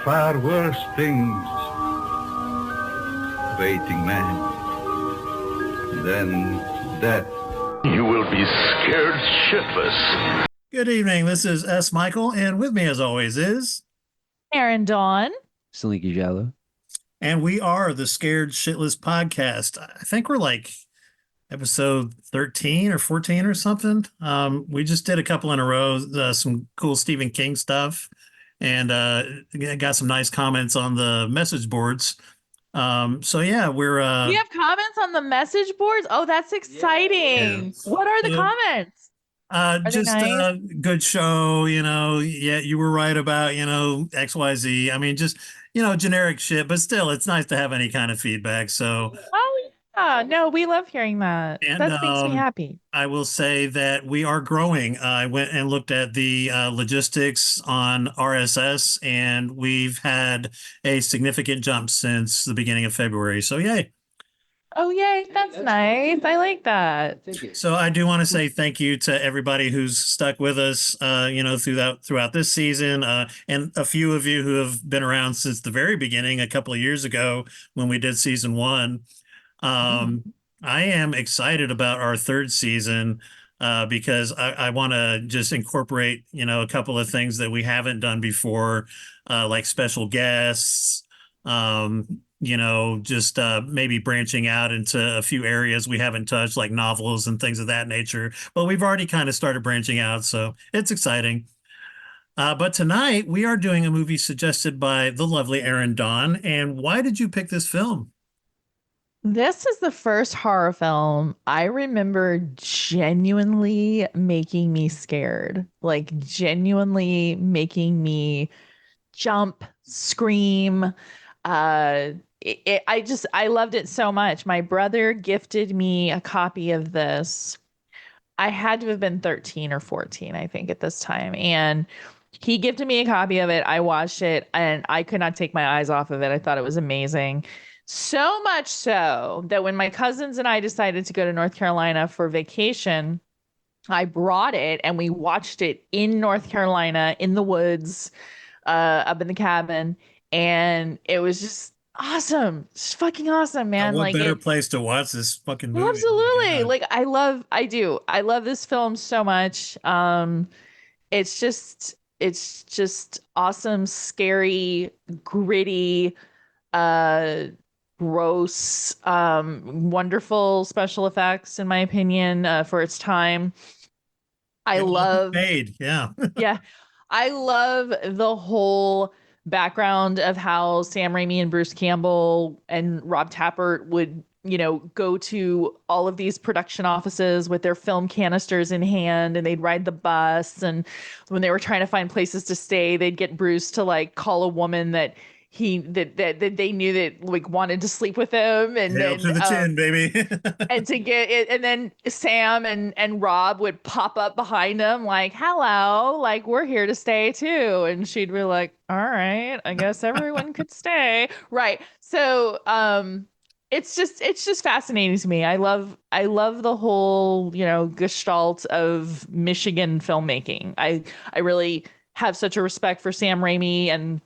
far worse things waiting man than death. You will be scared shitless. Good evening. This is S. Michael, and with me, as always, is Aaron Dawn. Slinky Jello. And we are the Scared Shitless Podcast. I think we're like episode 13 or 14 or something. We just did a couple in a row, some cool Stephen King stuff, and got some nice comments on the message boards. So yeah, we're You have comments on the message boards? Oh, that's exciting. Yeah. What are the comments? Just nice? Good show, yeah, you were right about, XYZ. I mean, just, generic shit, but still it's nice to have any kind of feedback. So Oh yeah. No, we love hearing that. And, That makes me happy. I will say that we are growing. I went and looked at the logistics on RSS, and we've had a significant jump since the beginning of February. So yay. Oh yay, that's nice. I like that. So I do want to say thank you to everybody who's stuck with us, throughout this season, and a few of you who have been around since the very beginning, a couple of years ago when we did season 1. I am excited about our third season because I want to just incorporate, a couple of things that we haven't done before, like special guests, just maybe branching out into a few areas we haven't touched, like novels and things of that nature. But we've already kind of started branching out, so it's exciting. But tonight we are doing a movie suggested by the lovely Aaron Dawn. And why did you pick this film? This is the first horror film I remember genuinely making me scared, like genuinely making me jump, scream. I loved it so much. My brother gifted me a copy of this. I had to have been 13 or 14, I think, at this time. And he gifted me a copy of it. I watched it and I could not take my eyes off of it. I thought it was amazing. So much so that when my cousins and I decided to go to North Carolina for vacation, I brought it and we watched it in North Carolina in the woods, up in the cabin. And it was just awesome. Just fucking awesome, man. What like better place to watch this fucking movie? Absolutely. Like I love this film so much. It's just awesome, scary, gritty, gross, wonderful special effects, in my opinion, for its time. I love yeah. Yeah. I love the whole background of how Sam Raimi and Bruce Campbell and Rob Tappert would, go to all of these production offices with their film canisters in hand, and they'd ride the bus. And when they were trying to find places to stay, they'd get Bruce to like call a woman that they knew that like wanted to sleep with him, and Hail then to the chin, baby. and to get it, and then Sam and Rob would pop up behind them like, hello, like we're here to stay too. And she'd be like, all right, I guess everyone could stay. Right. So it's just fascinating to me. I love the whole, gestalt of Michigan filmmaking. I really have such a respect for Sam Raimi and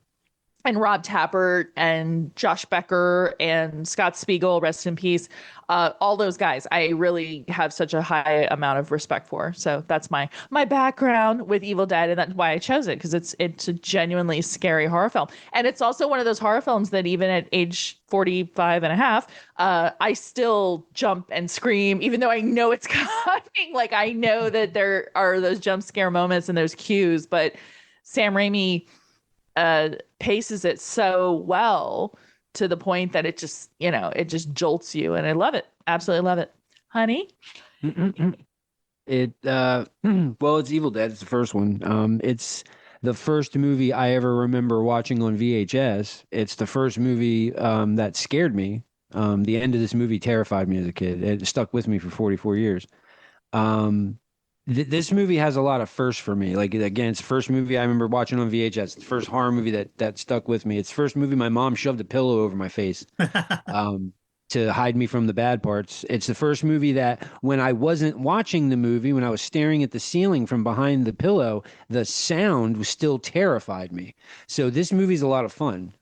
Rob Tappert and Josh Becker and Scott Spiegel, rest in peace. All those guys, I really have such a high amount of respect for. So that's my background with Evil Dead, and that's why I chose it, because it's a genuinely scary horror film. And it's also one of those horror films that even at age 45 and a half, I still jump and scream, even though I know it's coming. Like I know that there are those jump scare moments and those cues, but Sam Raimi paces it so well to the point that it just jolts you, and I love it. Absolutely love it. Honey? It well, it's Evil Dead. It's the first one. It's the first movie I ever remember watching on VHS. It's the first movie that scared me. The end of this movie terrified me as a kid. It stuck with me for 44 years. This movie has a lot of firsts for me. Like, again, it's the first movie I remember watching on VHS. It's the first horror movie that stuck with me. It's the first movie my mom shoved a pillow over my face. to hide me from the bad parts. It's the first movie that when I wasn't watching the movie, when I was staring at the ceiling from behind the pillow, the sound was still terrified me. So this movie's a lot of fun.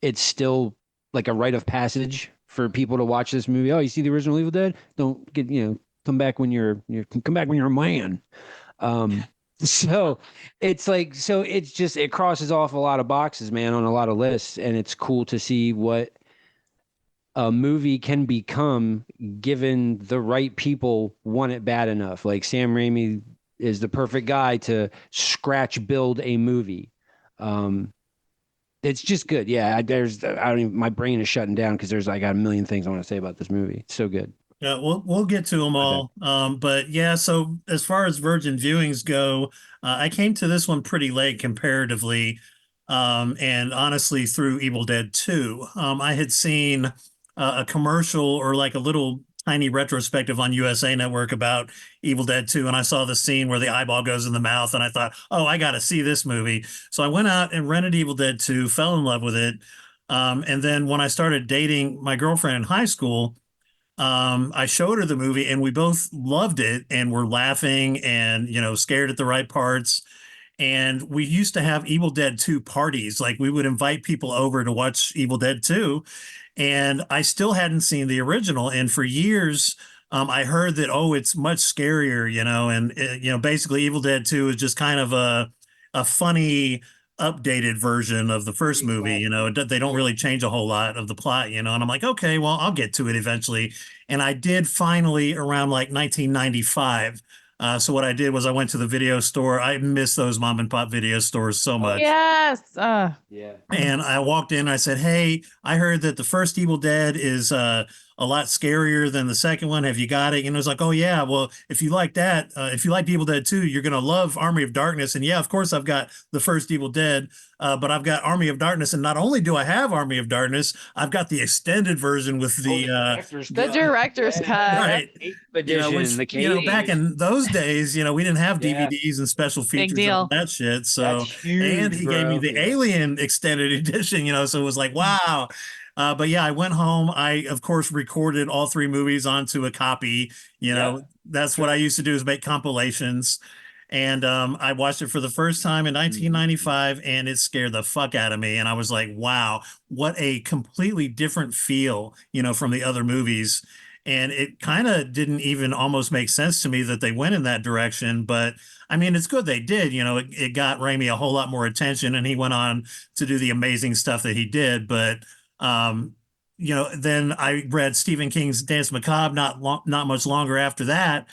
It's still like a rite of passage for people to watch this movie. Oh, you see the original Evil Dead? Don't get, come back when come back when you're a man. So it's like, so it's just, it crosses off a lot of boxes, man, on a lot of lists. And it's cool to see what a movie can become given the right people want it bad enough. Like Sam Raimi is the perfect guy to scratch build a movie. It's just good. Yeah, I don't even, my brain is shutting down because I got a million things I want to say about this movie. It's so good. Yeah, we'll get to them all. But yeah, so as far as virgin viewings go, I came to this one pretty late comparatively, and honestly through Evil Dead 2. I had seen a commercial or like a little tiny retrospective on USA Network about Evil Dead 2, and I saw the scene where the eyeball goes in the mouth, and I thought, oh, I got to see this movie. So I went out and rented Evil Dead 2, fell in love with it, and then when I started dating my girlfriend in high school. I showed her the movie and we both loved it and were laughing and, scared at the right parts. And we used to have Evil Dead 2 parties. Like we would invite people over to watch Evil Dead 2. And I still hadn't seen the original. And for years, I heard that, oh, it's much scarier, and, basically Evil Dead 2 is just kind of a funny, updated version of the first movie. They don't really change a whole lot of the plot, and I'm like, okay, well, I'll get to it eventually. And I did finally around like 1995. So what I did was I went to the video store. I miss those mom and pop video stores so much. Yes. Yeah. And I walked in, I said, hey, I heard that the first Evil Dead is a lot scarier than the second one. Have you got it? And it was like, oh, yeah, well, if you like that, if you like Evil Dead 2, you're going to love Army of Darkness. And yeah, of course, I've got the first Evil Dead, but I've got Army of Darkness. And not only do I have Army of Darkness, I've got the extended version with the director's cut. Right. Edition, which, back in those days, we didn't have DVDs and special features and all that shit. So, That's huge, and he gave me the Alien extended edition, so it was like, wow. But yeah, I went home. I, of course, recorded all three movies onto a copy. That's what I used to do, is make compilations. And I watched it for the first time in 1995, and it scared the fuck out of me. And I was like, wow, what a completely different feel, from the other movies. And it kind of didn't even almost make sense to me that they went in that direction. But I mean, it's good they did. It got Raimi a whole lot more attention, and he went on to do the amazing stuff that he did. But then I read Stephen King's Dance Macabre not much longer after that.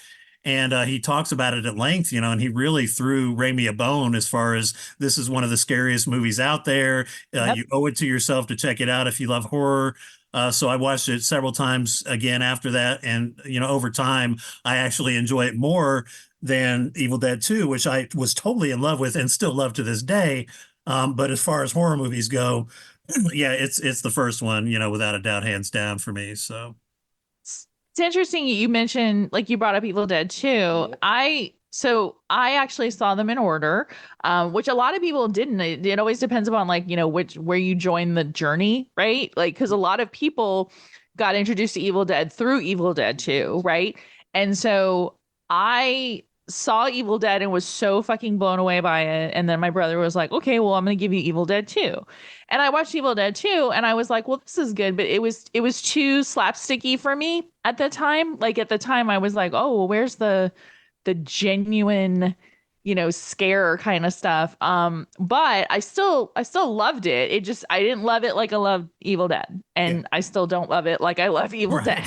And he talks about it at length, and he really threw Raimi a bone as far as this is one of the scariest movies out there. Yep. You owe it to yourself to check it out if you love horror. So I watched it several times again after that. And, over time, I actually enjoy it more than Evil Dead 2, which I was totally in love with and still love to this day. But as far as horror movies go, yeah, it's the first one, without a doubt, hands down for me. So It's interesting you mentioned, like, you brought up Evil Dead 2. Yeah. I actually saw them in order, which a lot of people didn't. It always depends upon, like, where you join the journey, right? Like, because a lot of people got introduced to Evil Dead through Evil Dead 2, right? And so I saw Evil Dead and was so fucking blown away by it. And then my brother was like, okay, well, I'm going to give you Evil Dead 2. And I watched Evil Dead 2 and I was like, well, this is good. But it was too slapsticky for me at the time. Like, at the time I was like, oh, well, where's the genuine, scare kind of stuff. But I still loved it. It just, I didn't love it like I love Evil Dead. And yeah. I still don't love it like I love Evil Dead.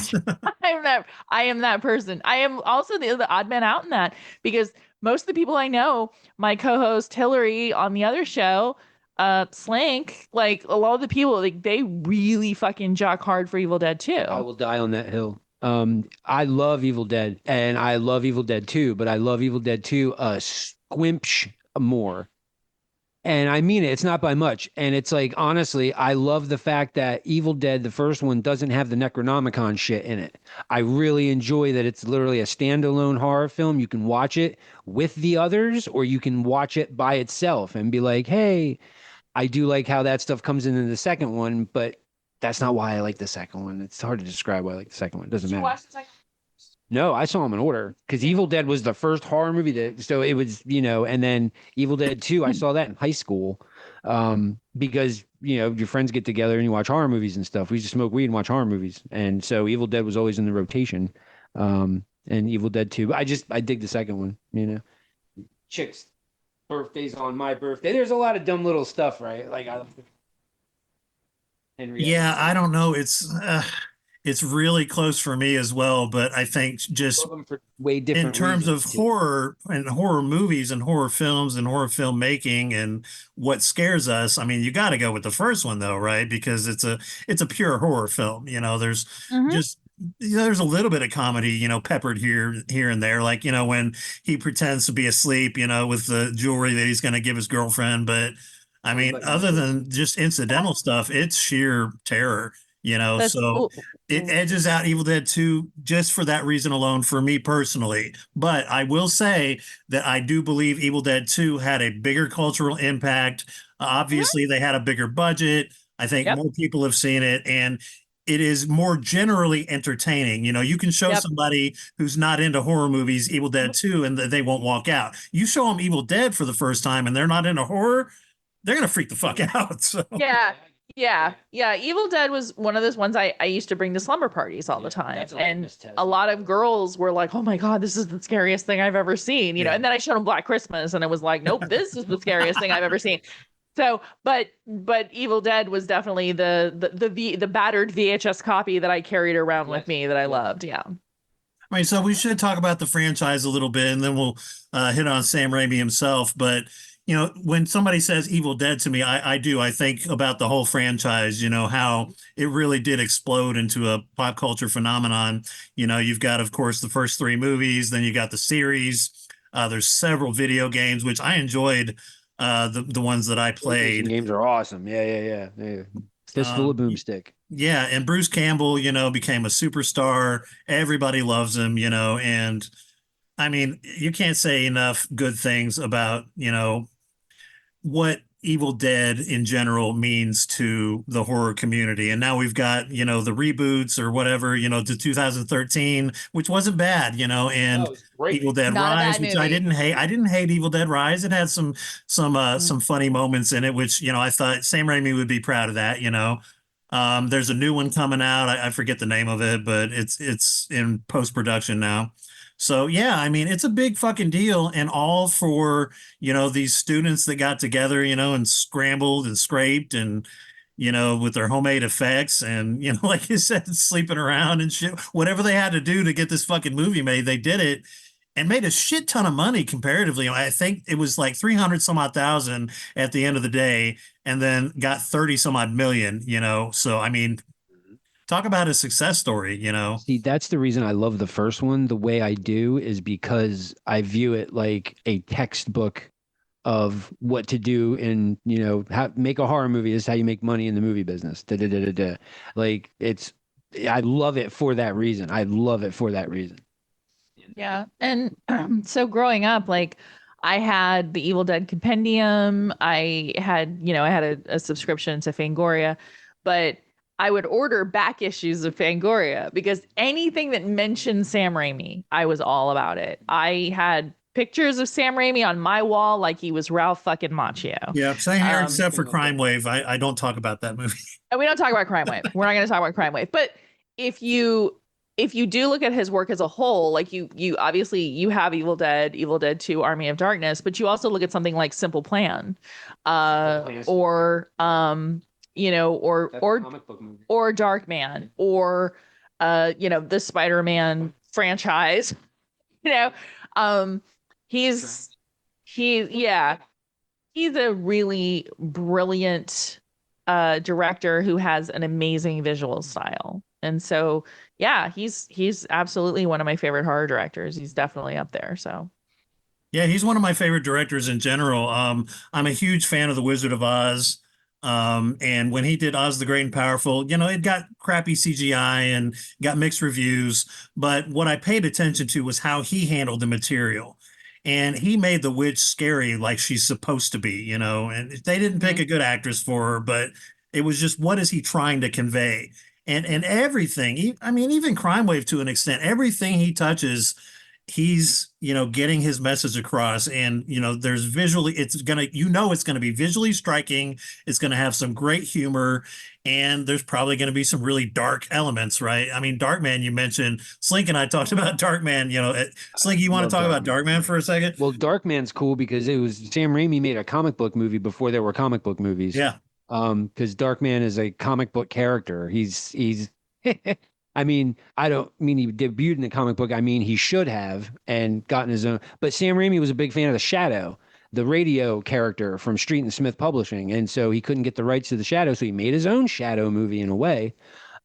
I am that person. I am also the odd man out in that, because most of the people I know, my co-host Hillary on the other show, Slank, like, a lot of the people, like, they really fucking jock hard for Evil Dead 2. I will die on that hill. I love Evil Dead, and I love Evil Dead 2, but I love Evil Dead 2 a squinch more. And I mean it. It's not by much. And it's like, honestly, I love the fact that Evil Dead, the first one, doesn't have the Necronomicon shit in it. I really enjoy that it's literally a standalone horror film. You can watch it with the others, or you can watch it by itself and be like, hey, I do like how that stuff comes in the second one, but that's not why I like the second one. It's hard to describe why I like the second one. It doesn't Did you matter. watch the second? No, I saw them in order because Evil Dead was the first horror movie that, so it was, and then Evil Dead 2, I saw that in high school. Because, your friends get together and you watch horror movies and stuff. We used to smoke weed and watch horror movies. And so Evil Dead was always in the rotation. And Evil Dead 2. I dig the second one. Chicks' birthdays on my birthday. There's a lot of dumb little stuff, right? Like, Yeah, I don't know. It's really close for me as well, but I think just love them for way in different terms of reasons, too. horror and horror movies and horror films and horror filmmaking and what scares us, I mean, you got to go with the first one though, right? Because it's a pure horror film. There's Mhm. just there's a little bit of comedy, peppered here and there, like when he pretends to be asleep, with the jewelry that he's going to give his girlfriend, but I mean, But other than just incidental stuff, it's sheer terror, That's so cool. it edges out Evil Dead 2 just for that reason alone for me personally. But I will say that I do believe Evil Dead 2 had a bigger cultural impact. Obviously, they had a bigger budget. I think Yep. more people have seen it, and it is more generally entertaining. You can show Yep. somebody who's not into horror movies Evil Dead 2 and they won't walk out. You show them Evil Dead for the first time and they're not into horror, they're going to freak the fuck out. So. Yeah. Evil Dead was one of those ones I used to bring to slumber parties all the time. that's a And litmus test. a lot of girls were like, oh my God, this is the scariest thing I've ever seen. Yeah. And then I showed them Black Christmas and it was like, nope, this is the scariest thing I've ever seen. So, but Evil Dead was definitely the battered VHS copy that I carried around with me that I loved. Yeah. All right, so we should talk about the franchise a little bit, and then we'll hit on Sam Raimi himself. But when somebody says Evil Dead to me, I think about the whole franchise. How it really did explode into a pop culture phenomenon. You've got, of course, the first three movies, then you got the series. There's several video games, which I enjoyed. The ones that I played. Games are awesome. Yeah. Fistful of Boomstick. Yeah, and Bruce Campbell, became a superstar. Everybody loves him, and I mean, you can't say enough good things about, what Evil Dead in general means to the horror community. And now we've got, the reboots or whatever, to 2013, which wasn't bad, and Evil Dead Not a Rise, bad which I movie. didn't hate. I didn't hate Evil Dead Rise. It had some funny moments in it, which, I thought Sam Raimi would be proud of that, There's a new one coming out. I forget the name of it, but it's in post-production now. So yeah, I mean, it's a big fucking deal, and all for, these students that got together, and scrambled and scraped and, with their homemade effects and, like you said, sleeping around and shit, whatever they had to do to get this fucking movie made, they did it and made a shit ton of money comparatively. I think it was like 300 some odd thousand at the end of the day, and then got 30 some odd million, So, I mean, talk about a success story, See, that's the reason I love the first one the way I do is because I view it like a textbook of what to do in, how make a horror movie. This is how you make money in the movie business. Da, da, da, da, da. Like I love it for that reason. I love it for that reason. Yeah. And so growing up, like I had the Evil Dead Compendium. I had a subscription to Fangoria, but I would order back issues of Fangoria because anything that mentioned Sam Raimi, I was all about it. I had pictures of Sam Raimi on my wall like he was Ralph fucking Macchio. Yeah, same here, except for Crime Wave. I don't talk about that movie. And we don't talk about Crime Wave. We're not going to talk about Crime Wave. But if you do look at his work as a whole, like you obviously you have Evil Dead 2, Army of Darkness, but you also look at something like Simple Plan, or or Dark Man, or the Spider-Man franchise. He's a really brilliant director who has an amazing visual style. And so, yeah, he's absolutely one of my favorite horror directors. He's definitely up there. So, yeah, he's one of my favorite directors in general. I'm a huge fan of The Wizard of Oz. And when he did Oz the Great and Powerful, it got crappy CGI and got mixed reviews. But what I paid attention to was how he handled the material. And he made the witch scary like she's supposed to be, and they didn't pick a good actress for her, but It was just, what is he trying to convey? And everything, I mean, even Crime Wave to an extent, everything he touches, he's, getting his message across. And, there's visually, it's gonna be visually striking. It's gonna have some great humor, and there's probably gonna be some really dark elements, right? I mean, Darkman, you mentioned. Slink and I talked about Darkman. Slink, you want to talk about Darkman for a second? Well, Darkman's cool because it was Sam Raimi made a comic book movie before there were comic book movies. Yeah. Because Darkman is a comic book character. He's I mean, I don't mean he debuted in the comic book. I mean, he should have and gotten his own. But Sam Raimi was a big fan of the Shadow, the radio character from Street and Smith Publishing. And so he couldn't get the rights to the Shadow. So he made his own Shadow movie in a way.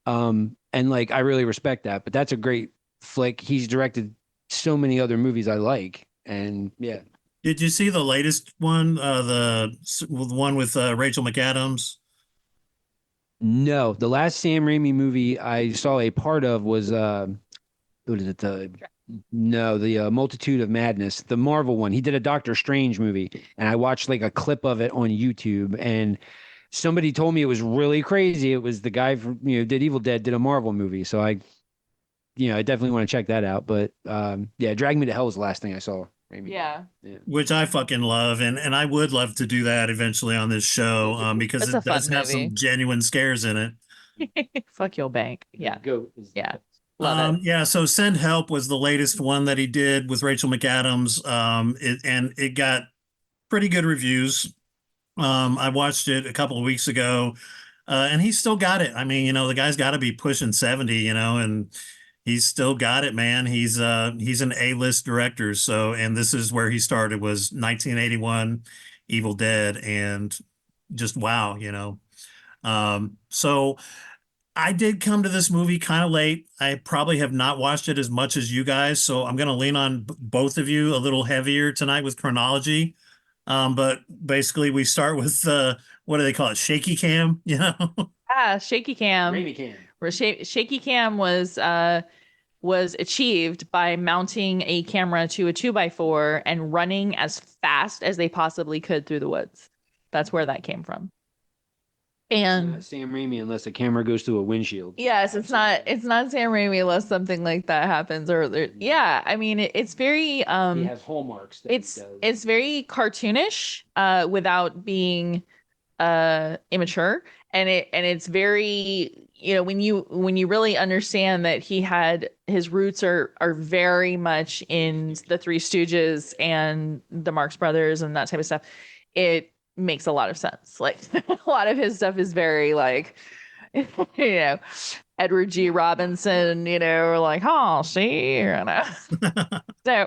And I really respect that. But that's a great flick. He's directed so many other movies I like. And yeah. Did you see the latest one, the one with Rachel McAdams? No, the last Sam Raimi movie I saw a part of was what is it? The Multitude of Madness, the Marvel one. He did a Doctor Strange movie, and I watched like a clip of it on YouTube, and somebody told me it was really crazy. It was the guy from did Evil Dead, did a Marvel movie, so I definitely want to check that out. But yeah, Drag Me to Hell was the last thing I saw. Yeah. Which I fucking love, and I would love to do that eventually on this show, because It's it a fun does have movie. some genuine scares in it. Fuck your bank. Yeah. Yeah. Love it. Yeah, so Send Help was the latest one that he did with Rachel McAdams, and it got pretty good reviews. I watched it a couple of weeks ago, and he's still got it. I mean, the guy's got to be pushing 70, and he's still got it, man. He's an A-list director. So, and this is where he started, was 1981 Evil Dead, and just wow, so I did come to this movie kind of late. I probably have not watched it as much as you guys, so I'm going to lean on both of you a little heavier tonight with chronology. But basically we start with what do they call it? Shaky cam, Shaky cam. Raimi cam. Where shaky cam was achieved by mounting a camera to a 2x4 and running as fast as they possibly could through the woods. That's where that came from. And Sam Raimi, unless the camera goes through a windshield. Yes, it's not Sam Raimi unless something like that happens. Yeah, I mean it's very He has hallmarks. It's very cartoonish without being immature, and it's very, when you really understand that his roots are very much in the Three Stooges and the Marx Brothers and that type of stuff, it makes a lot of sense. Like a lot of his stuff is very like Edward G. Robinson, or like, oh, see, So,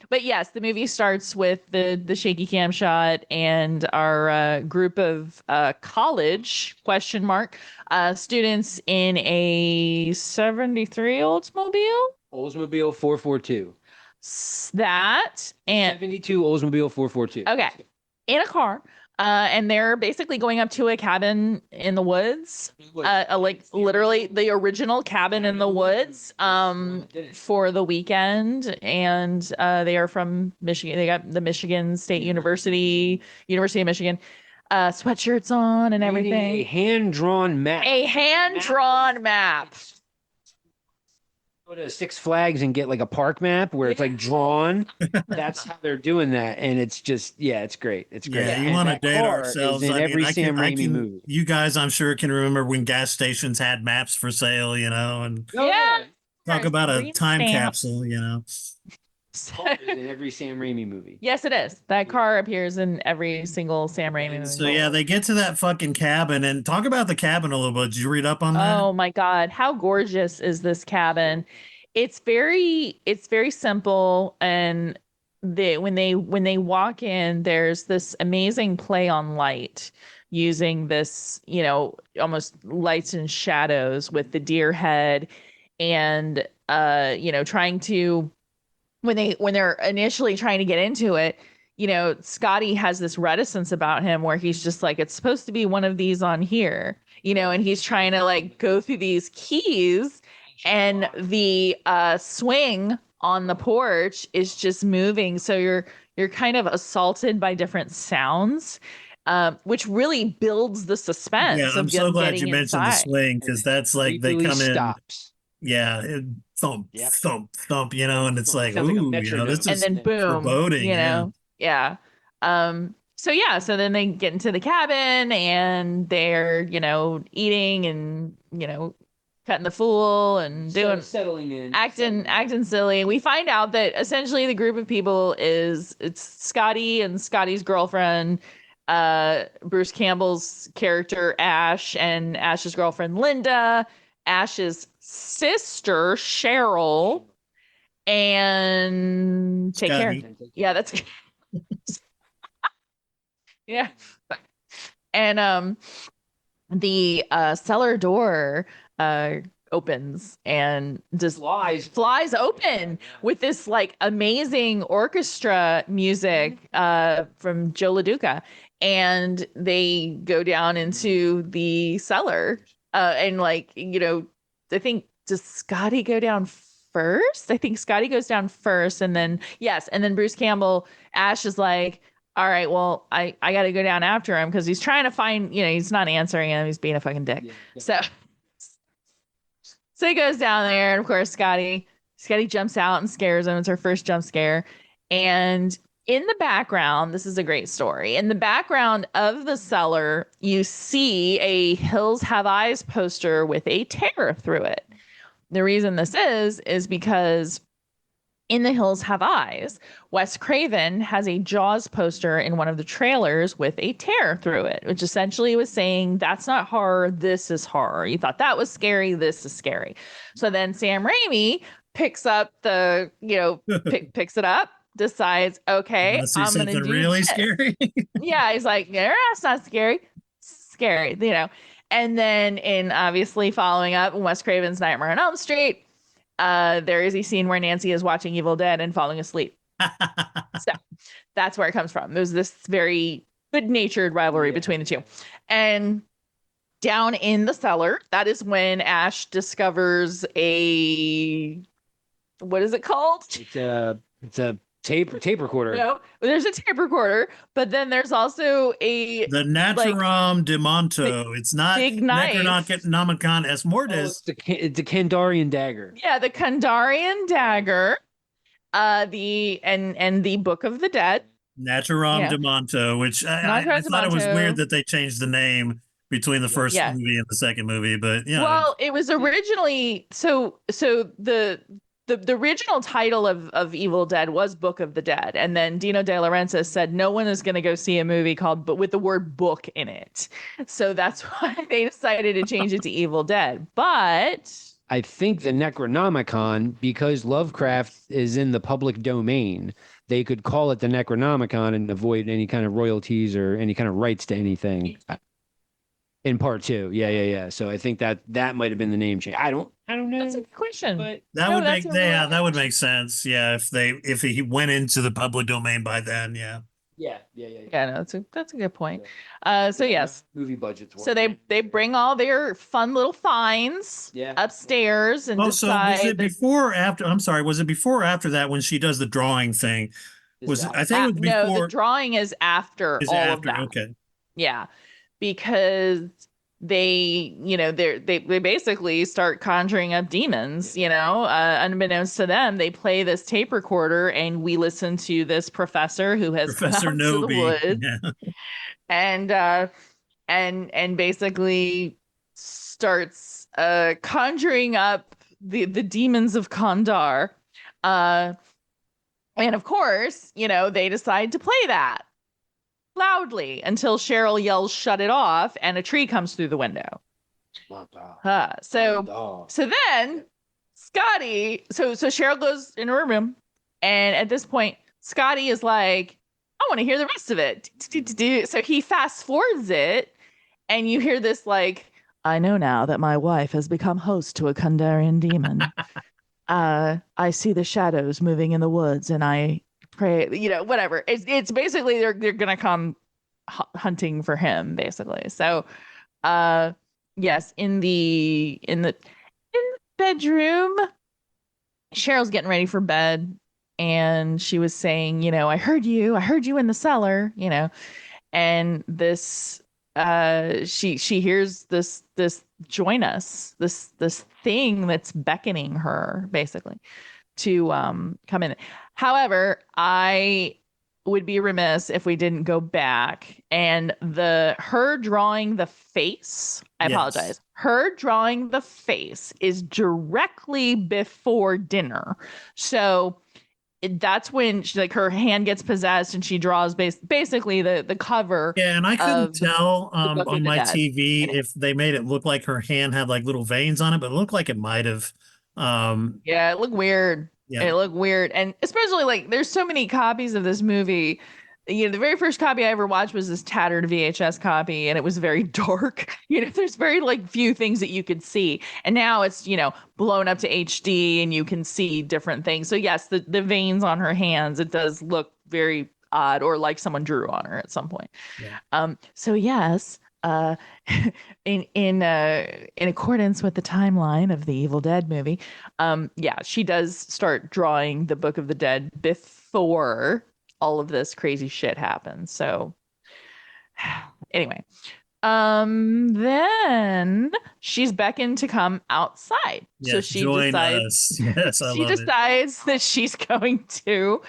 but yes, the movie starts with the shaky cam shot and our group of college students in a 73 Oldsmobile 442. That and 72 Oldsmobile 442. Okay, in a car. And they're basically going up to a cabin in the woods, like literally the original cabin in the woods, for the weekend. And they are from Michigan. They got the Michigan State University of Michigan, sweatshirts on and everything. A hand-drawn map. Go to Six Flags and get like a park map where it's like drawn. That's how they're doing that, and it's just it's great. It's great. Yeah, you want to date ourselves. In every Sam Raimi movie. You guys, I'm sure, can remember when gas stations had maps for sale, and talk about a time capsule, In every Sam Raimi movie. Yes, it is. That car appears in every single Sam Raimi movie. So yeah, they get to that fucking cabin, and talk about the cabin a little bit. Did you read up on that? Oh my God, how gorgeous is this cabin? It's very simple, and when they walk in, there's this amazing play on light, using this, almost lights and shadows with the deer head, and trying to, when they're initially trying to get into it, Scotty has this reticence about him where he's just like, it's supposed to be one of these on here, and he's trying to like go through these keys, and the swing on the porch is just moving. So you're kind of assaulted by different sounds. which really builds the suspense Yeah, I'm of so them glad getting you mentioned the inside. swing, because that's like they Legally come in, stops. yeah, thump, Yep. thump, thump, and it's like, Sounds like a ooh, this metronome. And is then boom, foreboding. Yeah. yeah. So yeah, so then they get into the cabin and they're, eating and, cutting the fool and doing Settling in. acting silly. We find out that essentially the group of people it's Scotty and Scotty's girlfriend, Bruce Campbell's character Ash, and Ash's girlfriend Linda, Ash's sister Cheryl, and take care. Scotty. Yeah, that's yeah. And the cellar door opens and just flies open with this like amazing orchestra music from Joe LaDuca, and they go down into the cellar, and like I think, does Scotty go down first? I think Scotty goes down first, and then Bruce Campbell, Ash is like, all right, well, I got to go down after him because he's trying to find, he's not answering him. He's being a fucking dick. Yeah. So he goes down there, and of course, Scotty jumps out and scares him. It's her first jump scare. And in the background, this is a great story. In the background of the cellar, you see a Hills Have Eyes poster with a tear through it. The reason this is because in The Hills Have Eyes, Wes Craven has a Jaws poster in one of the trailers with a tear through it, which essentially was saying, that's not horror, this is horror. You thought that was scary, this is scary. So then Sam Raimi picks up picks it up, decides, okay, I'm going to do really this. scary. Yeah, he's like, yeah, that's not scary. It's scary, And then in obviously following up Wes Craven's Nightmare on Elm Street, there is a scene where Nancy is watching Evil Dead and falling asleep. So that's where it comes from. There's this very good-natured rivalry between the two. And down in the cellar, that is when Ash discovers what is it called? It's a tape recorder. No, there's a tape recorder, but then there's also the Naturom de Monto. It's not big knife. Necronomicon as Mortis. It's a Kandarian dagger. Yeah, the Kandarian dagger. The Book of the Dead. Naturom de Monto, which I thought it was weird that they changed the name between the first movie and the second movie, but Well, it was originally so the original title of Evil Dead was Book of the Dead, and then Dino De Laurentiis said no one is going to go see a movie but with the word book in it, so that's why they decided to change it to Evil Dead. But I think the Necronomicon, because Lovecraft is in the public domain, they could call it the Necronomicon and avoid any kind of royalties or any kind of rights to anything. In part 2, yeah. So I think that might have been the name change. I don't know. That's a good question. But that would make sense. Yeah, if he went into the public domain by then, yeah. Yeah. No, that's a good point. So yes, movie budgets. So they bring all their fun little finds upstairs and decide. So was it before or after? I'm sorry, was it before or after that when she does the drawing thing? I think it was before. No, the drawing is after of that. Okay. Yeah, because they basically start conjuring up demons, unbeknownst to them. They play this tape recorder and we listen to this professor who has Professor come out to the woods, and basically starts conjuring up the demons of Kandar, and of course they decide to play that loudly until Cheryl yells shut it off and a tree comes through the window. So then Scotty, so Cheryl goes into her room, and at this point Scotty is like, I want to hear the rest of it. So he fast forwards it, and you hear this like, I know now that my wife has become host to a Kandarian demon. I see the shadows moving in the woods and I pray, whatever. It's basically they're gonna come hunting for him, basically. So yes, in the bedroom, Cheryl's getting ready for bed, and she was saying, I heard you in the cellar, and this she hears this join us, this thing that's beckoning her basically to come in. However, I would be remiss if we didn't go back and her drawing the face. I Yes. apologize. Her drawing the face is directly before dinner. So that's when she, like, her hand gets possessed and she draws basically the cover. Yeah, and I couldn't of the tell Book of on the my Dead. TV if they made it look like her hand had like little veins on it, but it looked like it might have. Yeah, it looked weird. Yeah. It looked weird. And especially like there's so many copies of this movie. The very first copy I ever watched was this tattered VHS copy, and it was very dark. There's very like few things that you could see. And now it's, blown up to HD and you can see different things. So yes, the veins on her hands, it does look very odd, or like someone drew on her at some point. Yeah. So yes, in accordance with the timeline of the Evil Dead movie, she does start drawing the Book of the Dead before all of this crazy shit happens. So anyway, then she's beckoned to come outside. Yes, so she join decides us. Yes, I she love it. decides that she's going to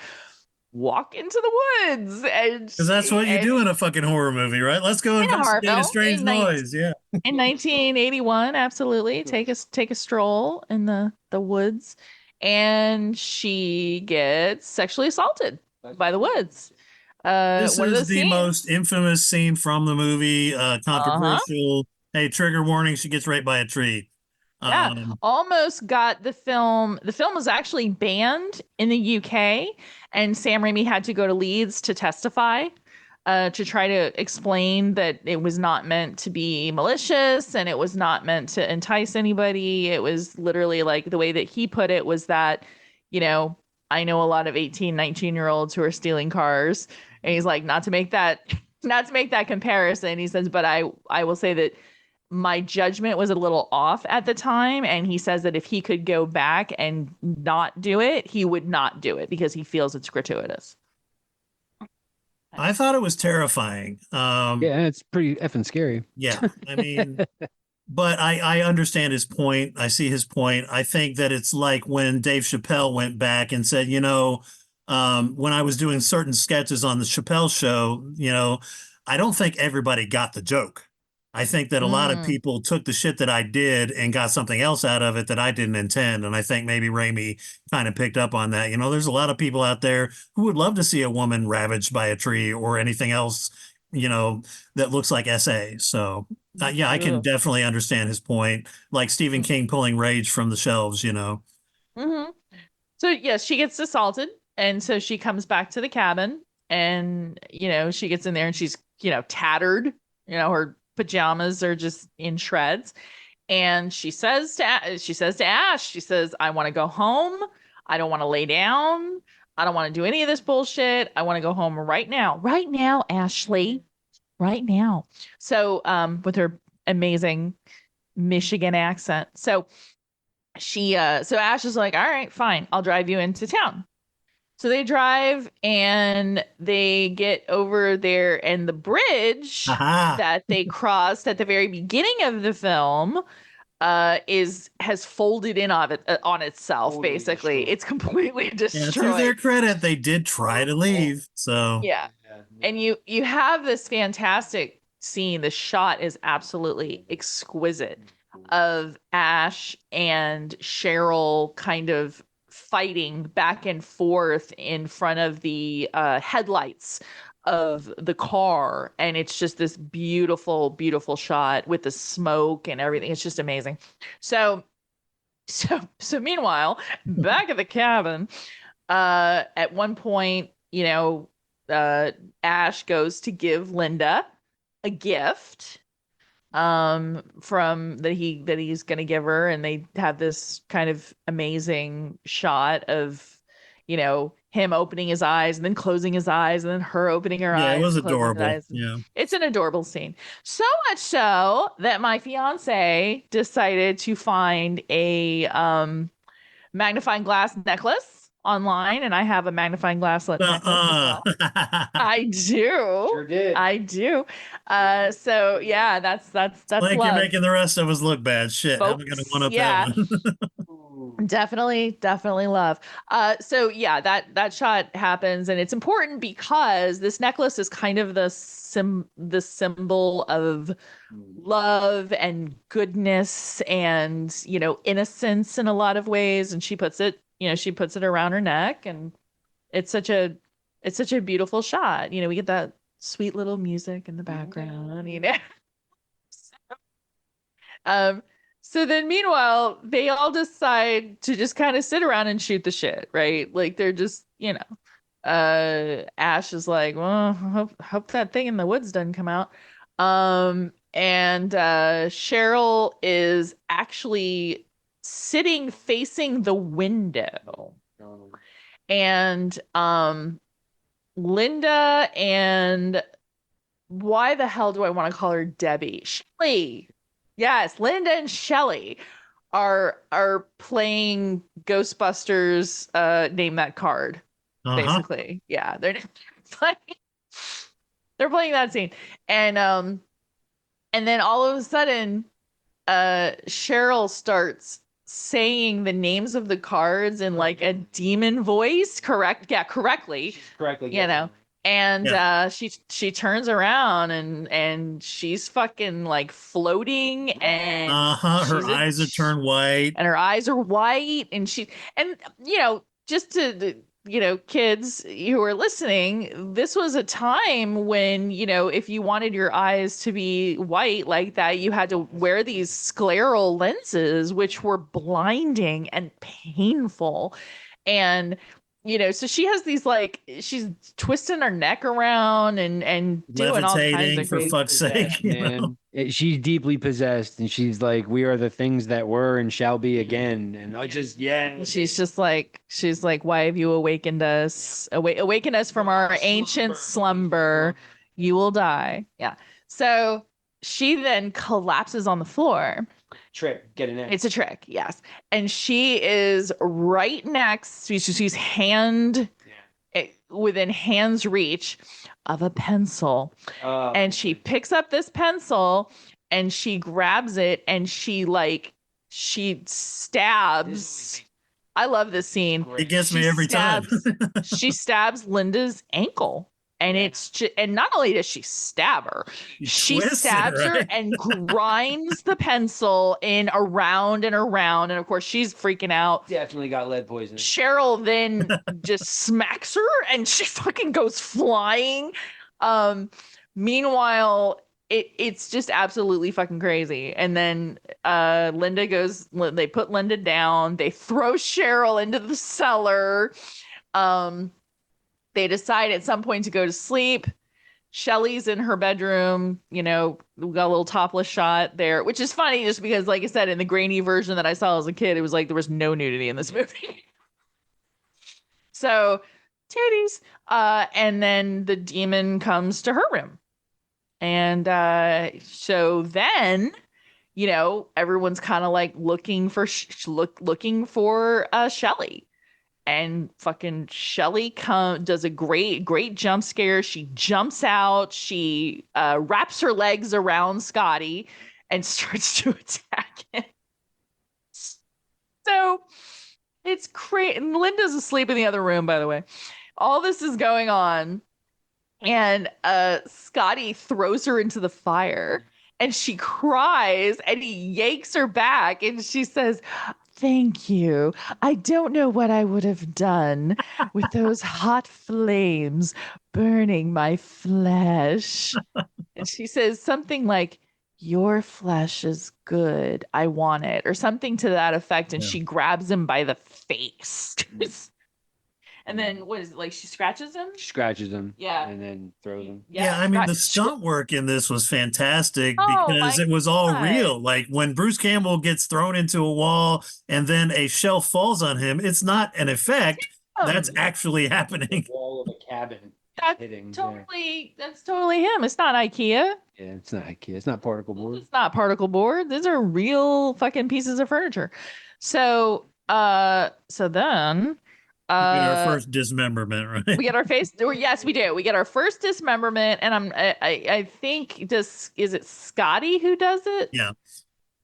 walk into the woods, and Because that's what you do in a fucking horror movie, right? Let's go investigate a strange noise. Yeah. In 1981, absolutely. Take a stroll in the woods, and she gets sexually assaulted by the woods. This one of is those the scenes. most infamous scene from the movie. Controversial. Hey, trigger warning, she gets raped by a tree. Yeah, almost got the film. The film was actually banned in the UK, and Sam Raimi had to go to Leeds to testify, to try to explain that it was not meant to be malicious and it was not meant to entice anybody. It was literally like, the way that he put it was that, I know a lot of 18, 19-year-olds who are stealing cars, and he's like, not to make that comparison. He says, but I will say that my judgment was a little off at the time. And he says that if he could go back and not do it, he would not do it because he feels it's gratuitous. I thought it was terrifying. Yeah, it's pretty effing scary. Yeah, I mean, but I understand his point. I see his point. I think that it's like when Dave Chappelle went back and said, when I was doing certain sketches on the Chappelle show, I don't think everybody got the joke. I think that a lot of people took the shit that I did and got something else out of it that I didn't intend. And I think maybe Raimi kind of picked up on that. There's a lot of people out there who would love to see a woman ravaged by a tree or anything else, that looks like SA. So, I can definitely understand his point. Like Stephen King pulling Rage from the shelves, Mm-hmm. So, yes, she gets assaulted. And so she comes back to the cabin, and, she gets in there and she's, tattered, her pajamas are just in shreds. And she says to Ash, she says, I want to go home. I don't want to lay down. I don't want to do any of this bullshit. I want to go home right now. Right now, Ashley. Right now. So, with her amazing Michigan accent. So so Ash is like, all right, fine. I'll drive you into town. So they drive and they get over there, and the bridge that they crossed at the very beginning of the film has folded in on itself. Basically, destroyed. It's completely destroyed. Yeah, to their credit, they did try to leave. So yeah, and you have this fantastic scene. The shot is absolutely exquisite of Ash and Cheryl kind of fighting back and forth in front of the headlights of the car, and it's just this beautiful shot with the smoke and everything. It's just amazing. So meanwhile, back at the cabin, at one point, Ash goes to give Linda a gift from that he's going to give her, and they have this kind of amazing shot of him opening his eyes and then closing his eyes and then her opening her eyes. Yeah, it was adorable. Yeah, it's an adorable scene, so much so that my fiance decided to find a magnifying glass necklace online, and I have a magnifying glass necklace as well. I do. Sure did. I do. So yeah, that's Like you're love. making the rest of us look bad. Shit, how am I going to Folks, one up yeah. that one? Definitely love. So yeah, that shot happens, and it's important because this necklace is kind of the symbol of love and goodness and, you know, innocence in a lot of ways. And she puts it around her neck, and it's such a beautiful shot. You know, we get that sweet little music in the background, you know. Um, so then meanwhile, they all decide to just kind of sit around and shoot the shit, right? Like they're just, you know, Ash is like, well, hope that thing in the woods doesn't come out. And Cheryl is actually sitting facing the window. And Linda and why the hell do I want to call her Debbie? Shelley. Yes, Linda and Shelley are playing Ghostbusters Name That Card. Basically. Yeah, they're playing that scene. And then all of a sudden Cheryl starts saying the names of the cards in like a demon voice, correctly. Correctly. You know. And she turns around and she's fucking like floating, and her eyes are turned white, and her eyes are white, and you know, just to you know, kids who are listening, this was a time when, you know, if you wanted your eyes to be white like that, you had to wear these scleral lenses, which were blinding and painful. And you know, so she has these like, she's twisting her neck around and doing all kinds of for crazy fuck's sake, man. She's deeply possessed, and she's like, "We are the things that were and shall be again." And I just, she's like, "Why have you awakened us? Awaken us from our ancient slumber. You will die." Yeah. So she then collapses on the floor. Trick, get in there. It's a trick, yes. And she is right next. She's within hand's reach of a pencil, and she picks up this pencil and she grabs it and she stabs. I love this scene. It gets me every time. She stabs Linda's ankle. And and not only does she stab her, she stabs her and grinds the pencil in around and around. And of course, she's freaking out. Definitely got lead poisoning. Cheryl then just smacks her and she fucking goes flying. Meanwhile, it's just absolutely fucking crazy. And then they put Linda down. They throw Cheryl into the cellar. They decide at some point to go to sleep. Shelley's in her bedroom. You know, we got a little topless shot there, which is funny just because, like I said, in the grainy version that I saw as a kid, it was like there was no nudity in this movie. So, titties. And then the demon comes to her room. And so then, you know, everyone's kind of like looking for Shelley. And fucking Shelley does a great jump scare. She jumps out. She wraps her legs around Scotty and starts to attack him. So it's crazy. Linda's asleep in the other room, by the way. All this is going on. And Scotty throws her into the fire. And she cries and he yanks her back. And she says, "Thank you. I don't know what I would have done with those hot flames burning my flesh." And she says something like, "Your flesh is good. I want it," or something to that effect. And she grabs him by the face. And then what is it, like she scratches him? She scratches him. Yeah. And then throws him. Yeah, I mean, the stunt work in this was fantastic because it was all real. Like when Bruce Campbell gets thrown into a wall and then a shelf falls on him, it's not an effect. That's actually happening. The wall of a cabin. That's totally him. It's not IKEA. Yeah, it's not IKEA. It's not particle board. It's not particle board. These are real fucking pieces of furniture. So then We get our first dismemberment, right? We get our face. Or yes, we do. We get our first dismemberment, and I think is it Scotty who does it? Yeah.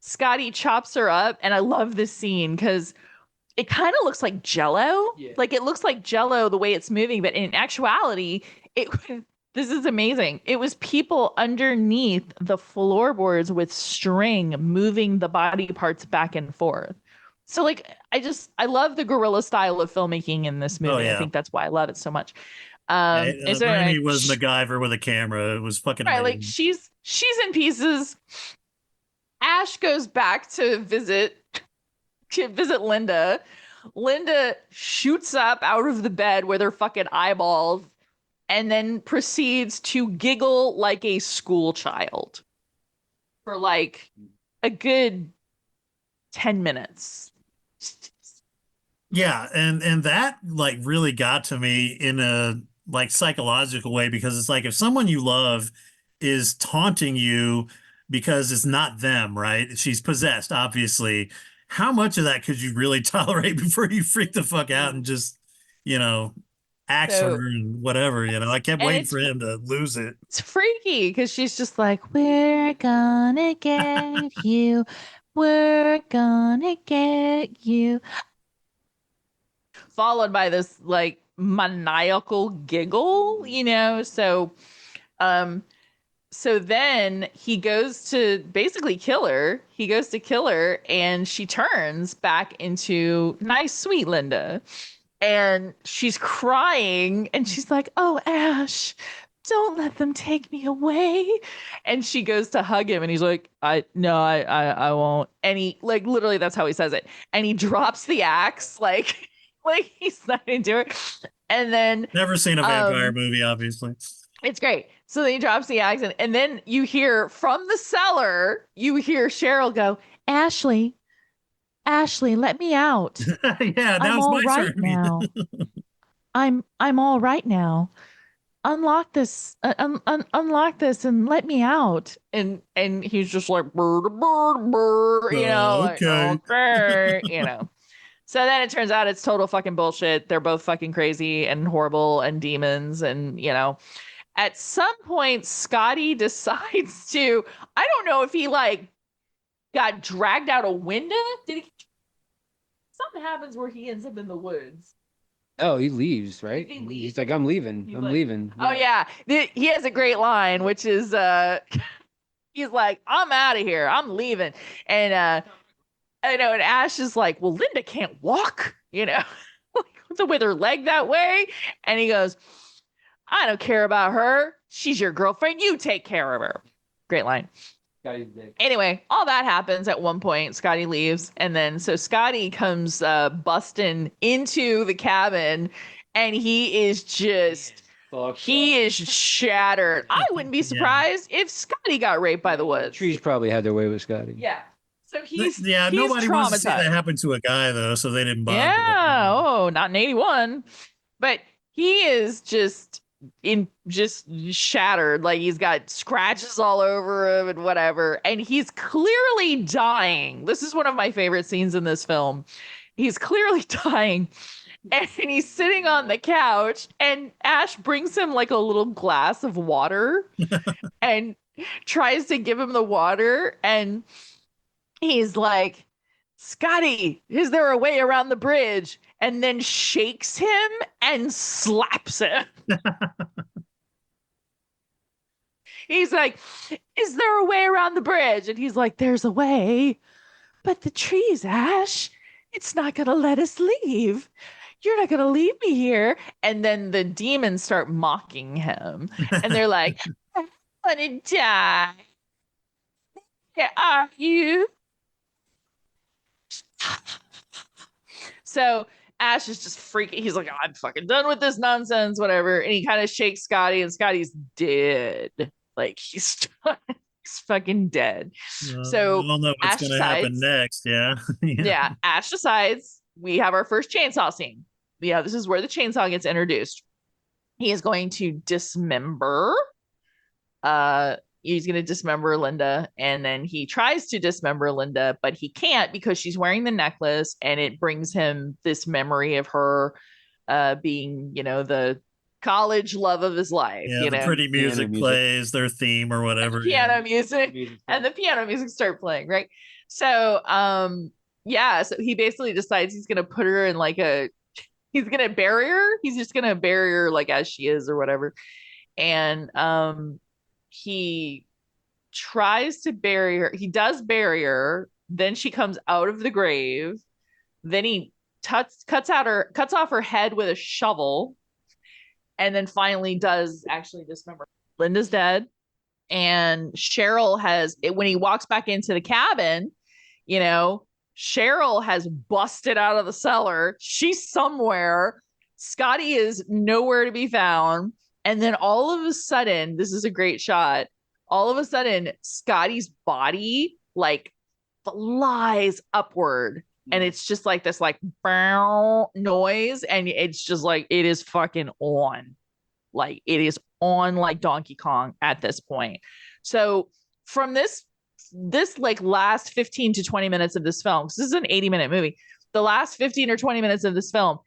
Scotty chops her up, and I love this scene because it kind of looks like Jello. Yeah. Like it looks like Jello the way it's moving, but in actuality, it. This is amazing. It was people underneath the floorboards with string moving the body parts back and forth. So like I love the guerrilla style of filmmaking in this movie. Oh, yeah. I think that's why I love it so much. Raimi was MacGyver with a camera. It was fucking right, amazing. like she's in pieces. Ash goes back to visit Linda. Linda shoots up out of the bed with her fucking eyeballs and then proceeds to giggle like a school child for like a good 10 minutes. Yeah, and that like really got to me in a like psychological way, because it's like if someone you love is taunting you because it's not them, right? She's possessed, obviously. How much of that could you really tolerate before you freak the fuck out and just, axe So- her and whatever, I kept and waiting it's- for him to lose it. It's freaky because she's just like, we're gonna get you. We're gonna get you. Followed by this like maniacal giggle, So then he goes to basically kill her. He goes to kill her, and she turns back into nice, sweet Linda. And she's crying, and she's like, "Oh, Ash, don't let them take me away." And she goes to hug him, and he's like, I won't. And he like literally that's how he says it. And he drops the axe, like he's not into it. And then Never seen a vampire movie, obviously. it's great. So then he drops the axe, and then you hear from the cellar, you hear Cheryl go, Ashley, let me out. Yeah, now I'm it's all my right turn. now. I'm all right now. Unlock this, unlock this, and let me out. And he's just like, burr, burr, burr, like, Okay. okay, So then it turns out it's total fucking bullshit. They're both fucking crazy and horrible and demons, and at some point, Scotty decides to, I don't know if he like got dragged out a window. Something happens where he ends up in the woods. Oh, he leaves, right? He leaves. He's like, I'm leaving. He's I'm like- leaving. Oh yeah. He has a great line, which is he's like, I'm out of here. I'm leaving. And I know, and Ash is like, well, Linda can't walk, with her leg that way. And he goes, I don't care about her. She's your girlfriend. You take care of her. Great line. Anyway, all that happens at one point. Scotty leaves. And then so Scotty comes busting into the cabin, and he is just, he is shattered. I wouldn't be surprised if Scotty got raped by the woods. Trees probably had their way with Scotty. Yeah. So he's Nobody wants to see that traumatized. happen to a guy though, so they didn't bother. Yeah. Oh, not in 81. But he is just shattered. Like he's got scratches all over him and whatever. And he's clearly dying. This is one of my favorite scenes in this film. He's clearly dying. And he's sitting on the couch, and Ash brings him like a little glass of water and tries to give him the water. And he's like, Scotty, is there a way around the bridge? And then shakes him and slaps him. He's like, is there a way around the bridge? And he's like, there's a way. But the trees, Ash, it's not going to let us leave. You're not going to leave me here. And then the demons start mocking him. And they're like, I want to die. Where are you? So Ash is just freaking. He's like, I'm fucking done with this nonsense, whatever. And he kind of shakes Scotty, and Scotty's dead. Like he's fucking dead. So I don't know what's Ash going to happen decides- next. Yeah. Yeah. Ash decides we have our first chainsaw scene. Yeah, this is where the chainsaw gets introduced. He is going to dismember. He's going to dismember Linda, and then he tries to dismember Linda, but he can't because she's wearing the necklace, and it brings him this memory of her being, the college love of his life. Yeah, the pretty music plays, their theme or whatever. Piano music, and the piano music start playing, right? So, so he basically decides he's gonna put her in like he's gonna bury her. He's just gonna bury her like as she is or whatever. And he tries to bury her. He does bury her. Then she comes out of the grave. Then he cuts off her head with a shovel. And then finally does actually dismember. Linda's dead. And Cheryl when he walks back into the cabin, Cheryl has busted out of the cellar. She's somewhere. Scotty is nowhere to be found. And then all of a sudden, this is a great shot. All of a sudden, Scotty's body like flies upward. And it's just like this like bow noise. And it's just like, it is fucking on. Like it is on like Donkey Kong at this point. So from this like last 15 to 20 minutes of this film, this is an 80-minute movie. The last 15 or 20 minutes of this film,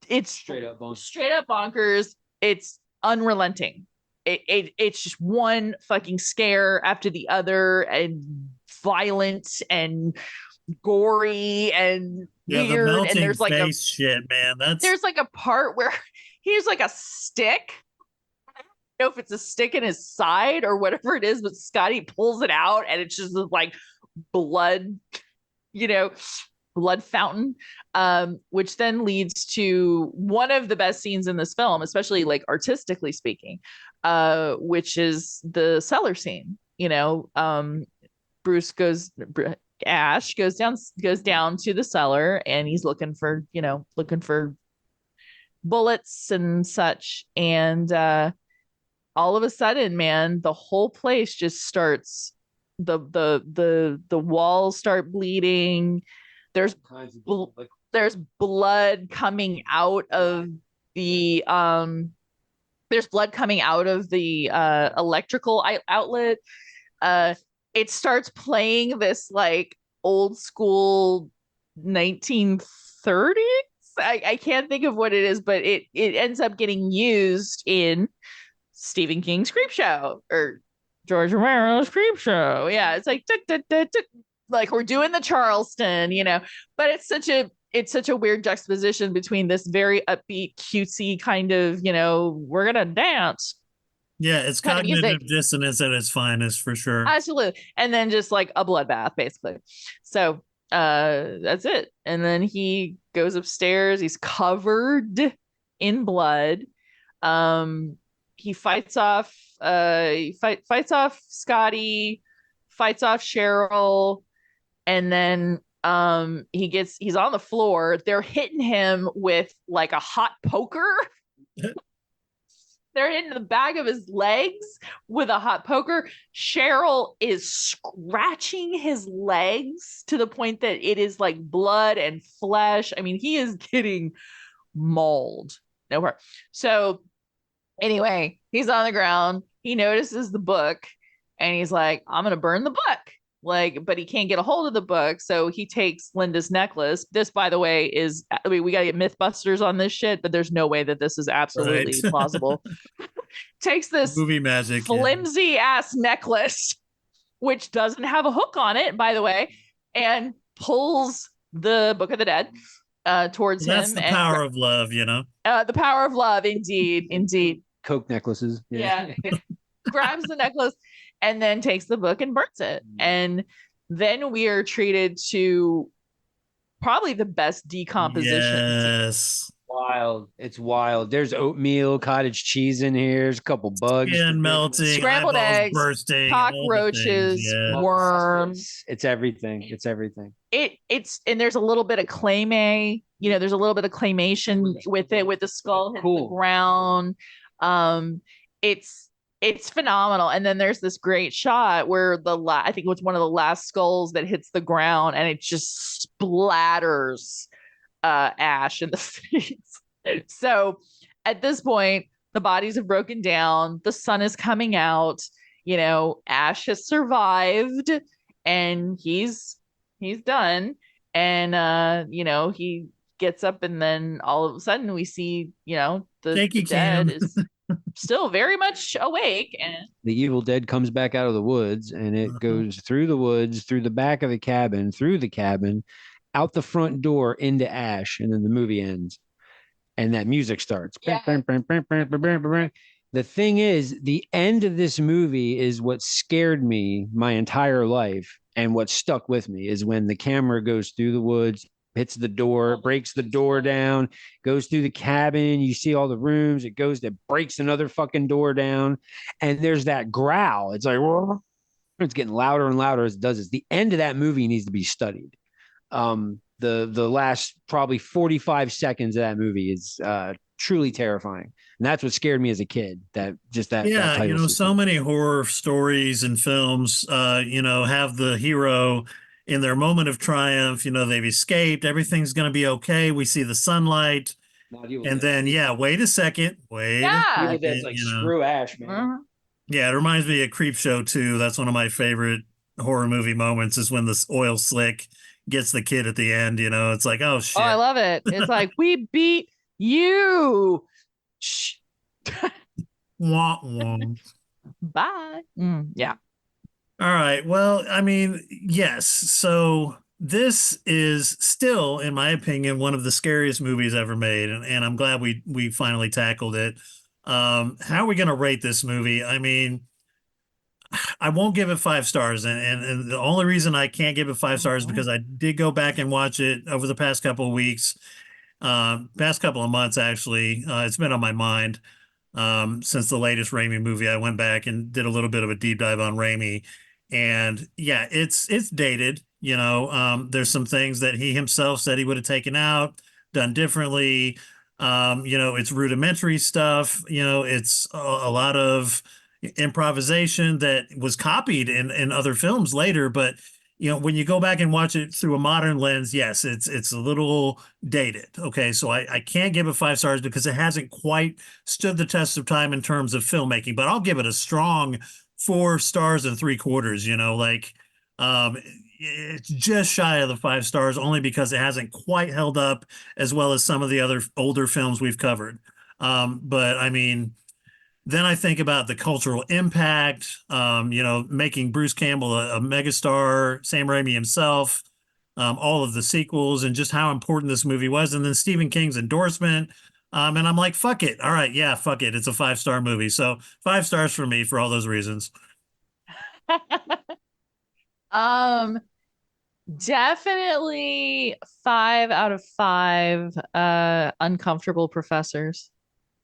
it's straight up bonkers. It's unrelenting. It's just one fucking scare after the other, and violent and gory and weird. The melting and there's like face shit, man. There's like a part where he's like a stick. I don't know if it's a stick in his side or whatever it is, but Scotty pulls it out and it's just like blood, blood fountain, which then leads to one of the best scenes in this film, especially like artistically speaking, which is the cellar scene. Ash goes down to the cellar and he's looking for bullets and such. And all of a sudden, man, the whole place just starts, the walls start bleeding. There's blood coming out of the electrical outlet. It starts playing this like old school 1930s. I can't think of what it is, but it ends up getting used in Stephen King's Creepshow or George Romero's Creepshow. Yeah, it's like like we're doing the Charleston, but it's such a weird juxtaposition between this very upbeat, cutesy kind of, we're gonna dance. Yeah, it's cognitive dissonance at its finest for sure. Absolutely. And then just like a bloodbath, basically. So that's it. And then he goes upstairs. He's covered in blood. He fights off fights off Scotty, fights off Cheryl, and then he's on the floor. They're hitting him with like a hot poker. They're hitting the back of his legs with a hot poker. Cheryl is scratching his legs to the point that it is like blood and flesh. I mean, he is getting mauled. Nowhere. So anyway, he's on the ground. He notices the book and he's like, I'm going to burn the book. But he can't get a hold of the book. So he takes Linda's necklace. This, by the way, we got to get Mythbusters on this shit, but there's no way that this is absolutely plausible. Takes this movie magic, flimsy ass necklace, which doesn't have a hook on it, by the way, and pulls the Book of the Dead towards him. That's the power of love, the power of love, indeed. Coke necklaces. Yeah. Grabs the necklace and then takes the book and burns it. And then we are treated to probably the best decomposition. Yes. Wild. It's wild. There's oatmeal, cottage cheese in here. There's a couple bugs. Skin melting, scrambled eggs, bursting, cockroaches, worms. It's everything. It's and there's a little bit of claymay. There's a little bit of claymation with it, with the skull hitting the ground. It's phenomenal. And then there's this great shot where I think it was one of the last skulls that hits the ground and it just splatters Ash in the face. So at this point, the bodies have broken down. The sun is coming out. Ash has survived and he's done. And, he gets up, and then all of a sudden we see, the Shaky dead cam. is still very much awake. And The Evil Dead comes back out of the woods, and it goes through the woods, through the back of the cabin, through the cabin, out the front door into ash, and then the movie ends. And that music starts. Yeah. The thing is, the end of this movie is what scared me my entire life, and what stuck with me is when the camera goes through the woods, hits the door, breaks the door down, goes through the cabin. You see all the rooms. It goes, it breaks another fucking door down, and there's that growl. It's like, whoa. It's getting louder and louder as it does this. The end of that movie needs to be studied. The last probably 45 seconds of that movie is truly terrifying, and that's what scared me as a kid. That Yeah, title so sequence. many horror stories and films, have the hero in their moment of triumph. They've escaped, everything's going to be okay. We see the sunlight, and then wait a second, Yeah. Evil Dead's like, screw Ash, man. Yeah, it reminds me of Creep Show 2. That's one of my favorite horror movie moments, is when this oil slick gets the kid at the end. It's like, oh shit. Oh, I love it. It's like, we beat you. Shh. Wah, wah. Bye. Yeah. All right. Well, I mean, yes. So this is still, in my opinion, one of the scariest movies ever made, and I'm glad we finally tackled it. How are we going to rate this movie? I mean, I won't give it 5 stars, and the only reason I can't give it 5 stars is because I did go back and watch it over the past couple of weeks, past couple of months actually. It's been on my mind since the latest Raimi movie. I went back and did a little bit of a deep dive on Raimi, and yeah, it's dated. There's some things that he himself said he would have taken out, done differently. It's rudimentary stuff. It's a lot of improvisation that was copied in other films later, but when you go back and watch it through a modern lens, yes, it's a little dated. Okay, so I can't give it 5 stars because it hasn't quite stood the test of time in terms of filmmaking, but I'll give it a strong 4 stars and 3/4. It's just shy of the 5 stars, only because it hasn't quite held up as well as some of the other older films we've covered. But I mean, then I think about the cultural impact, making Bruce Campbell a megastar, Sam Raimi himself, all of the sequels, and just how important this movie was. And then Stephen King's endorsement. And I'm like, fuck it. All right. Yeah, fuck it. It's a 5-star movie. So 5 stars for me for all those reasons. Definitely 5 out of 5 uncomfortable professors.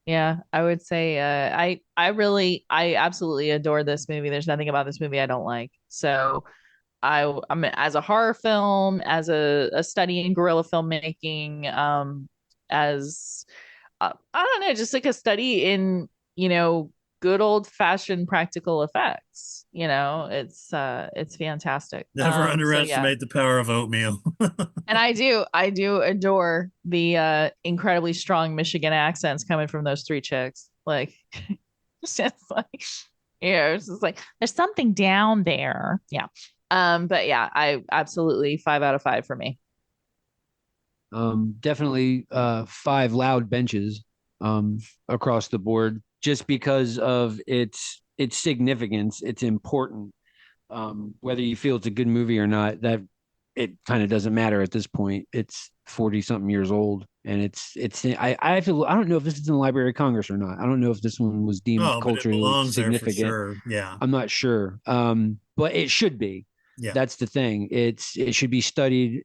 Yeah, I would say I absolutely adore this movie. There's nothing about this movie I don't like. So I mean, as a horror film, as a study in guerrilla filmmaking, as I don't know, just like a study in, good old fashioned practical effects. It's fantastic. Never underestimate the power of oatmeal. And I do adore the incredibly strong Michigan accents coming from those 3 chicks. Like, it's just like, it's just like there's something down there. Yeah. But yeah, I absolutely 5 out of 5 for me. Definitely 5 loud benches across the board, just because of its significance. It's important. Whether you feel it's a good movie or not, that it kind of doesn't matter at this point. It's 40 something years old, and I feel, I don't know if this is in the Library of Congress or not. I don't know if this one was deemed culturally significant. Sure. Yeah, I'm not sure. But it should be. Yeah, that's the thing. It should be studied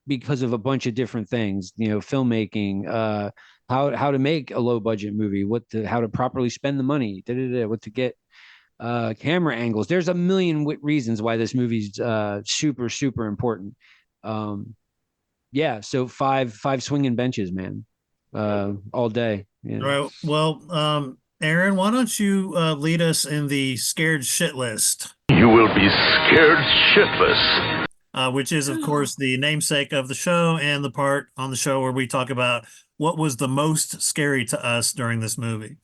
because of a bunch of different things. Filmmaking, how to make a low budget movie, how to properly spend the money, what to get camera angles. There's a million reasons why this movie's super, super important. Yeah, so five swinging benches, man, all day. Yeah. All right. Well, Aaron, why don't you lead us in the scared shit list? You will be scared shitless. Which is, of course, the namesake of the show, and the part on the show where we talk about what was the most scary to us during this movie.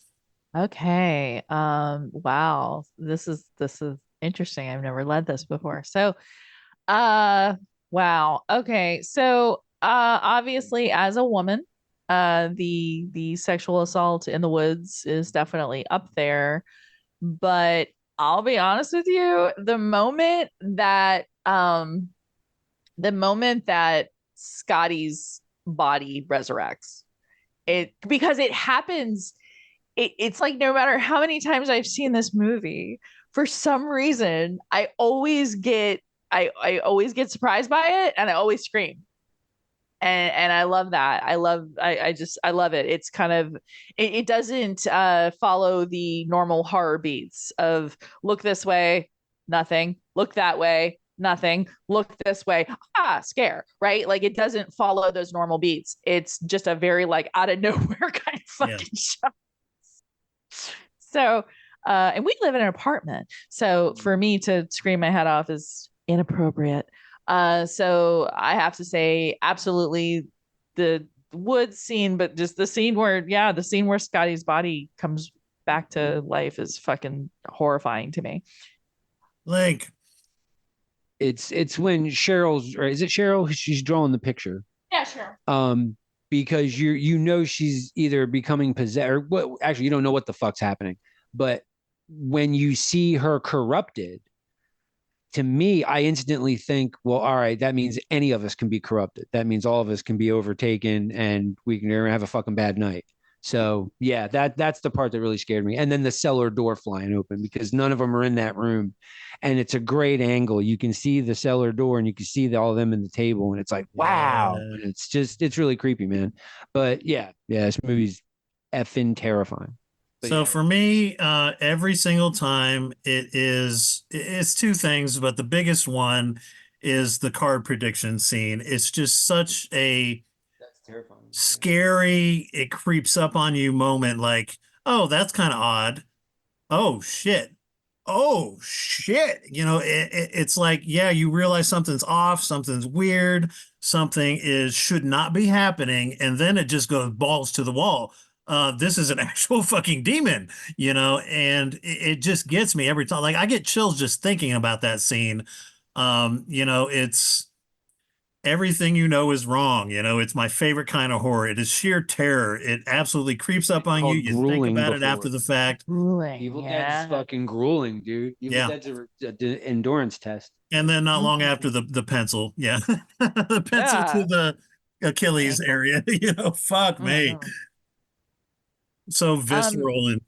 Okay. Wow. This is interesting. I've never led this before. So, wow. Okay. So Obviously, as a woman, the sexual assault in the woods is definitely up there. But I'll be honest with you, the moment that Scotty's body resurrects, it because it happens, it's like no matter how many times I've seen this movie, for some reason I always get surprised by it and I always scream. And I love that. I love it. It's kind of it doesn't follow the normal horror beats of look this way, nothing, look that way, nothing, look this way, scare, right? Like it doesn't follow those normal beats. It's just a very like out of nowhere kind of fucking show. So and we live in an apartment. So for me to scream my head off is inappropriate. So I have to say absolutely the woods scene, but just the scene where Scotty's body comes back to life is fucking horrifying to me. Like It's when Cheryl's, or is it Cheryl? She's drawing the picture. Yeah, sure. Because you know she's either becoming possessed or what, actually you don't know what the fuck's happening. But when you see her corrupted, to me, I instantly think, well, all right, that means any of us can be corrupted. That means all of us can be overtaken and we can have a fucking bad night. So yeah, that's the part that really scared me. And then the cellar door flying open because none of them are in that room. And it's a great angle. You can see the cellar door and you can see all of them in the table. And it's like, wow. Yeah. And it's really creepy, man. But yeah, this movie's effing terrifying. But so yeah. for me, every single time it's two things, but the biggest one is the card prediction scene. It's just such a That's terrifying. scary, it creeps up on you moment. Like, oh, that's kind of odd. Oh shit. Oh shit. It's like, yeah, you realize something's off, something's weird, something should not be happening, and then it just goes balls to the wall. This is an actual fucking demon, and it just gets me every time. Like I get chills just thinking about that scene. It's everything is wrong. It's my favorite kind of horror. It is sheer terror. It absolutely creeps up on you. Called You think grueling about it before. after the fact. Grueling. Evil Yeah. Dead's fucking grueling, dude. Evil Yeah. Dead's an endurance test. And then not long after the pencil. Yeah. The pencil Yeah. to the Achilles Ankle. area. Fuck Oh, me. no. So visceral and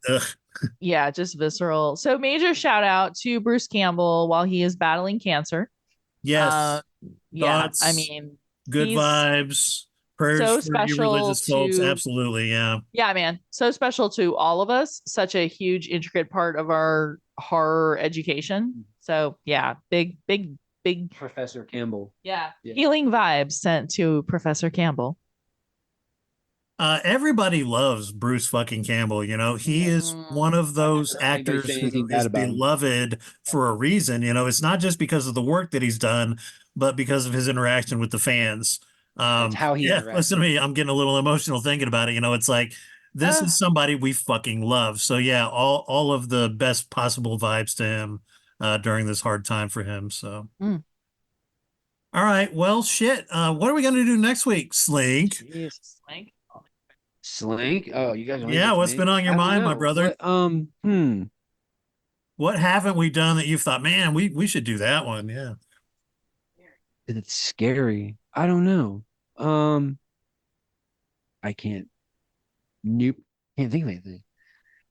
Yeah, just visceral. So major shout out to Bruce Campbell while he is battling cancer. yes. Yeah, Thoughts, I mean, good he's vibes, prayers so for you special religious folks. to- Absolutely. Yeah. yeah, man, so special to all of us. Such a huge, intricate part of our horror education. So yeah, big, Professor Campbell. yeah, Yeah. healing vibes sent to Professor Campbell. Everybody loves Bruce fucking Campbell. He is one of those I've never heard anybody actors say who anything bad is about him. beloved for a reason. It's not just because of the work that he's done, but because of his interaction with the fans. It's how he interacts. Listen to me. I'm getting a little emotional thinking about it. It's like this is somebody we fucking love. So yeah, all of the best possible vibes to him during this hard time for him. So. All right. Well, shit. What are we going to do next week, Slink? Jesus, like, Slink? Oh, you guys. Yeah, what's been on your mind, my brother? What, What haven't we done that you've thought, man, we should do that one? Yeah. It's scary. I don't know. I can't. Nope. Can't think of anything.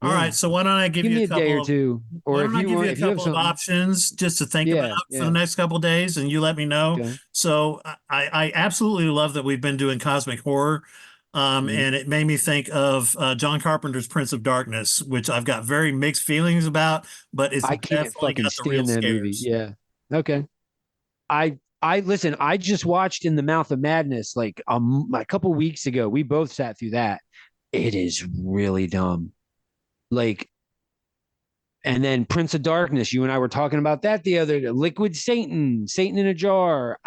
All right. So why don't I give you me a a day couple or of two, why or don't if I you give want, you a if you have couple of something. options just to think Yeah, about for yeah. the next couple of days, and you let me know. Okay. So I absolutely love that we've been doing cosmic horror. Mhm. And it made me think of John Carpenter's Prince of Darkness, which I've got very mixed feelings about, but it's I can't definitely fucking got the real stand that movie. scares. Yeah. Okay. I listen. I just watched In the Mouth of Madness like a couple weeks ago. We both sat through that. It is really dumb. Like, and then Prince of Darkness. You and I were talking about that the other day. Liquid Satan, Satan in a jar.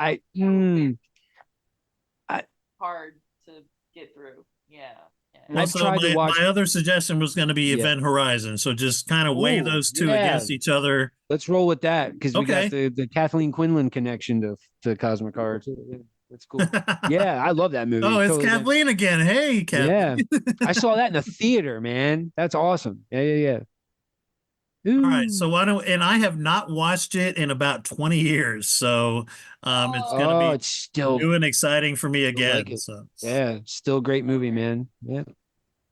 hard to get through. Yeah. Well, I've so tried to watch. my other suggestion was going to be Yeah. Event Horizon. So just kind of weigh Ooh, those two yeah. against each other. Let's roll with that because we got Okay. the Kathleen Quinlan connection to Cosmic Horror too. Yeah. That's cool. Yeah, I love that movie. Oh, it's Totally done. Kathleen again. Hey, Kathleen. Yeah, I saw that in the theater, man. That's awesome. Yeah. All right. Ooh. So why don't, and I have not watched it in about 20 years. So it's going to Oh, be it's still new and exciting for me again. like it. So, Yeah, still a great movie, man. Yeah.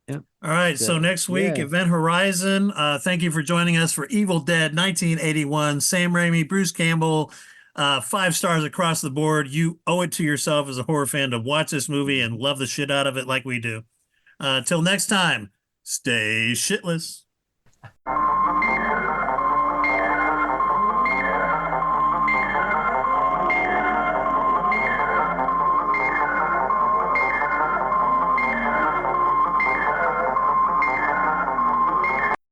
all right. So next week, yeah. Event Horizon. Thank you for joining us for Evil Dead 1981. Sam Raimi, Bruce Campbell, 5 stars across the board. You owe it to yourself as a horror fan to watch this movie and love the shit out of it like we do. Till next time, stay shitless.